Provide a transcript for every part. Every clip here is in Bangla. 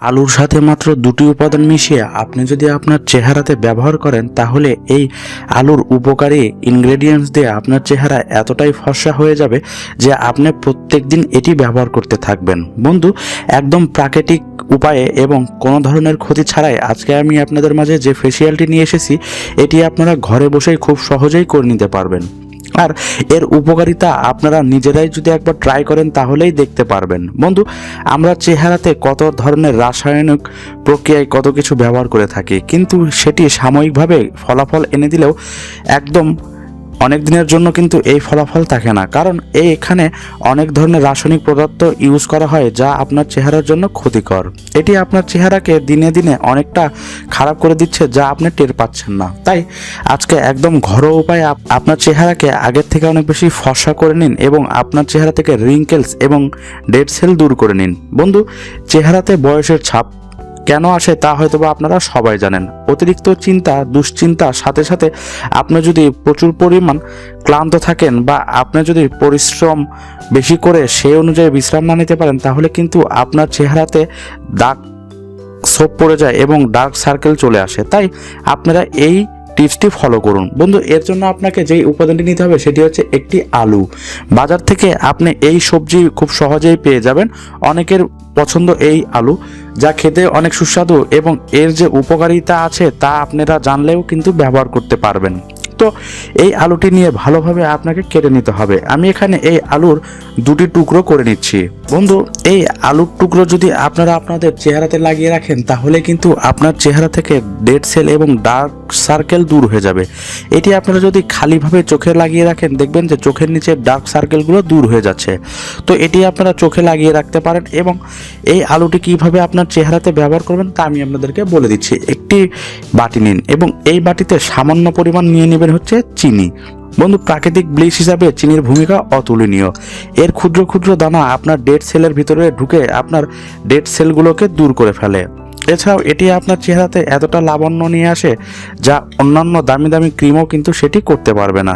আলুর সাথে মাত্র দুটি উপাদান মিশিয়ে আপনি যদি আপনার চেহারাতে ব্যবহার করেন তাহলে এই আলুর উপকারী ইনগ্রেডিয়েন্টস দিয়ে আপনার চেহারা এতটাই ফর্সা হয়ে যাবে যে আপনি প্রত্যেক দিন এটি ব্যবহার করতে থাকবেন। বন্ধু, একদম প্রাকৃতিক উপায়ে এবং কোনো ধরনের ক্ষতি ছাড়াই আজকে আমি আপনাদের মাঝে যে ফেসিয়ালটি নিয়ে এসেছি এটি আপনারা ঘরে বসেই খুব সহজেই করে নিতে পারবেন। আর এর উপকারিতা আপনারা নিজেরাই যদি একবার ট্রাই করেন তাহলেই দেখতে পারবেন। বন্ধু, আমরা চেহারাতে কত ধরনের রাসায়নিক প্রক্রিয়ায় কত কিছু ব্যবহার করে থাকি, কিন্তু সেটি সাময়িকভাবে ফলাফল এনে দিলেও একদম অনেক দিনের জন্য কিন্তু এই ফলাফল থাকে না, কারণ এখানে অনেক ধরনের রাসায়নিক পদার্থ ইউজ করা হয় যা আপনার চেহারার জন্য ক্ষতিকর। এটি আপনার চেহারাকে দিনে দিনে অনেকটা খারাপ করে দিচ্ছে যা আপনি টের পাচ্ছেন না। তাই আজকে একদম ঘরোয়া উপায়ে আপনার চেহারাকে আগের থেকে অনেক বেশি ফর্সা করে নিন এবং আপনার চেহারা থেকে রিঙ্কেলস এবং ডেড সেল দূর করে নিন। বন্ধু, চেহারাতে বয়সের ছাপ কেন আসে তা হয়তোবা আপনারা সবাই জানেন। অতিরিক্ত চিন্তা, দুশ্চিন্তার সাথে সাথে আপনি যদি প্রচুর পরিমাণ ক্লান্ত থাকেন বা আপনি যদি পরিশ্রম বেশি করে সেই অনুযায়ী বিশ্রাম না নিতে পারেন তাহলে কিন্তু আপনার চেহারাতে দাগ ছোপ পড়ে যায় এবং ডার্ক সার্কেল চলে আসে। তাই আপনারা এই টিপসটি ফলো করুন। বন্ধু, এর জন্য আপনাকে যেই উপাদানটি নিতে হবে সেটি হচ্ছে একটি আলু। বাজার থেকে আপনি এই সবজি খুব সহজেই পেয়ে যাবেন। অনেকের পছন্দ এই আলু, যা খেতে অনেক সুস্বাদু এবং এর যে উপকারিতা আছে তা আপনারা জানলেও কিন্তু ব্যবহার করতে পারবেন। তো এই আলুটি নিয়ে ভালোভাবে আপনাকে কেটে নিতে হবে। আমি এখানে এই আলুর দুটি টুকরো করে নিচ্ছি। বন্ধু, এই আলুর টুকরো যদি আপনারা আপনাদের চেহারাতে লাগিয়ে রাখেন তাহলে কিন্তু আপনার চেহারা থেকে ডেড সেল এবং ডার্ক সার্কেল দূর হয়ে যাবে। এটি আপনারা যদি খালিভাবে চোখে লাগিয়ে রাখেন দেখবেন যে চোখের নিচে ডার্ক সার্কেলগুলো দূর হয়ে যাচ্ছে। তো এটি আপনারা চোখে লাগিয়ে রাখতে পারেন এবং এই আলুটি কিভাবে আপনার চেহারাতে ব্যবহার করবেন তা আমি আপনাদেরকে বলে দিচ্ছি। একটি বাটি নিন এবং এই বাটিতে সামান্য পরিমাণ নিয়ে নেবেন হচ্ছে চিনি। বন্ধু, প্রাকৃতিক ব্লিচ হিসাবে চিনির ভূমিকা অতুলনীয়। এর ক্ষুদ্র ক্ষুদ্র দানা আপনার ডেড সেলের ভিতরে ঢুকে আপনার ডেড সেলগুলোকে দূর করে ফেলে। এছাড়াও এটি আপনার চেহারাতে এতটা লাবণ্য নিয়ে আসে যা অন্যান্য দামি দামি ক্রিমও কিন্তু সেটি করতে পারবে না।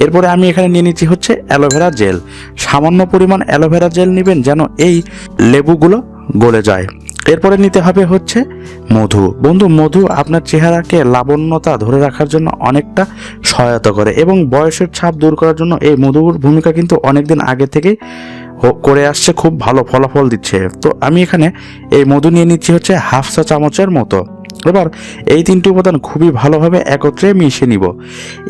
এরপরে আমি এখানে নিয়ে নিচ্ছি হচ্ছে অ্যালোভেরা জেল। সামান্য পরিমাণ অ্যালোভেরা জেল নেবেন যেন এই লেবুগুলো গলে যায়। এরপরে নিতে হবে হচ্ছে মধু। বন্ধু, মধু আপনার চেহারাকে লাবণ্যতা ধরে রাখার জন্য অনেকটা সহায়তা করে এবং বয়সের ছাপ দূর করার জন্য এই মধুর ভূমিকা কিন্তু অনেকদিন আগে থেকেই করে আসছে, খুব ভালো ফলাফল দিচ্ছে। তো আমি এখানে এই মধু নিয়ে নিচ্ছি হচ্ছে হাফ চা চামচের মতো। এবার এই তিনটি উপাদান খুবই ভালোভাবে একত্রে মিশিয়ে নিব।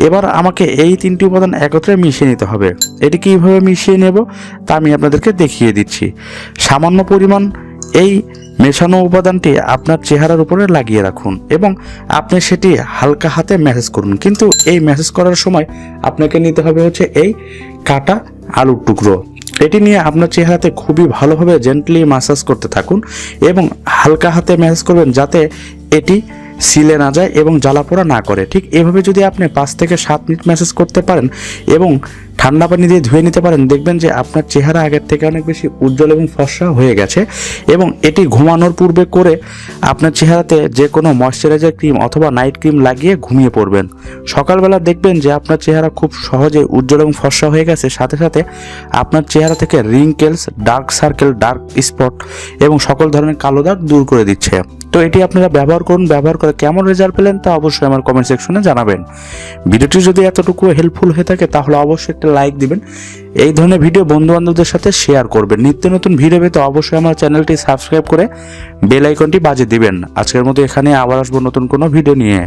এবার আমাকে এই তিনটি উপাদান একত্রে মিশিয়ে নিতে হবে। এটি কীভাবে মিশিয়ে নেব তা আমি আপনাদেরকে দেখিয়ে দিচ্ছি। সামান্য পরিমাণ এই মেশানো উপাদানটি আপনার চেহারার উপরে লাগিয়ে রাখুন এবং আপনি সেটি হালকা হাতে ম্যাসেজ করুন। কিন্তু এই ম্যাসেজ করার সময় আপনাকে নিতে হবে হচ্ছে এই কাটা আলুর টুকরো। এটি নিয়ে আপনার চেহারাতে খুবই ভালোভাবে জেন্টলি ম্যাসাজ করতে থাকুন এবং হালকা হাতে ম্যাসাজ করবেন যাতে এটি সিলে না যায় এবং জ্বালাপোড়া না করে। ঠিক এভাবে যদি আপনি 5 থেকে 7 মিনিট ম্যাসাজ করতে পারেন এবং ঠান্ডা পানি দিয়ে ধুয়ে নিতে পারেন দেখবেন যে আপনার চেহারা আগের থেকে অনেক বেশি উজ্জ্বল এবং ফর্সা হয়ে গেছে। এবং এটি ঘুমানোর পূর্বে করে আপনার চেহারাতে যে কোনো ময়শ্চারাইজার ক্রিম অথবা নাইট ক্রিম লাগিয়ে ঘুমিয়ে পড়বেন। সকালবেলা দেখবেন যে আপনার চেহারা খুব সহজে উজ্জ্বল এবং ফর্সা হয়ে গেছে, সাথে সাথে আপনার চেহারা থেকে wrinkles, dark circle, dark spot এবং সকল ধরনের কালো দাগ দূর করে দিচ্ছে। তো এটি আপনারা ব্যবহার করুন। ব্যবহার করে কেমন রেজাল্ট পেলেন তা অবশ্যই আমার কমেন্ট সেকশনে জানাবেন। ভিডিওটি যদি এতটুকু হেল্পফুল হয়ে থাকে তাহলে অবশ্যই একটা লাইক দিবেন। এই ধরনের ভিডিও বন্ধু বান্ধবদের সাথে শেয়ার করবেন। নিত্য নতুন ভিডিও পেতে অবশ্যই আমার চ্যানেলটি সাবস্ক্রাইব করে বেল আইকনটি বাজিয়ে দিবেন। আজকের মতো এখানে আবার আসবো নতুন কোনো ভিডিও নিয়ে।